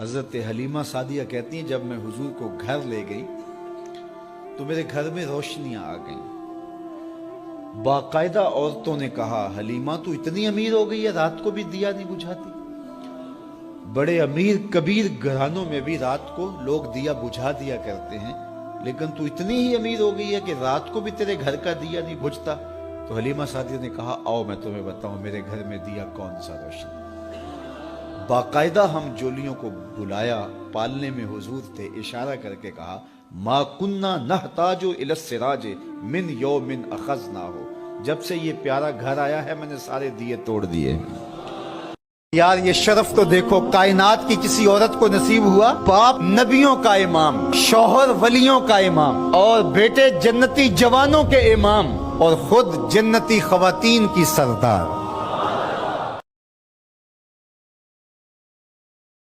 حضرت حلیمہ سعدیہ کہتی ہیں جب میں حضور کو گھر لے گئی تو میرے گھر میں روشنیاں آ گئیں۔ باقاعدہ عورتوں نے کہا حلیمہ تو اتنی امیر ہو گئی ہے رات کو بھی دیا نہیں بجھاتی۔ بڑے امیر کبیر گھرانوں میں بھی رات کو لوگ دیا بجھا دیا کرتے ہیں، لیکن تو اتنی ہی امیر ہو گئی ہے کہ رات کو بھی تیرے گھر کا دیا نہیں بجھتا۔ تو حلیمہ سعدیہ نے کہا آؤ میں تمہیں بتاؤں میرے گھر میں دیا کون سا روشن۔ باقاعدہ ہم جولیوں کو بلایا، پالنے میں حضور تھے، اشارہ کر کے کہا ما کننا نحتاج الی السراج من یوم اخذناہ، جب سے یہ پیارا گھر آیا ہے میں نے سارے دیے توڑ دیے۔ یار یہ شرف تو دیکھو، کائنات کی کسی عورت کو نصیب ہوا باپ نبیوں کا امام، شوہر ولیوں کا امام، اور بیٹے جنتی جوانوں کے امام، اور خود جنتی خواتین کی سردار۔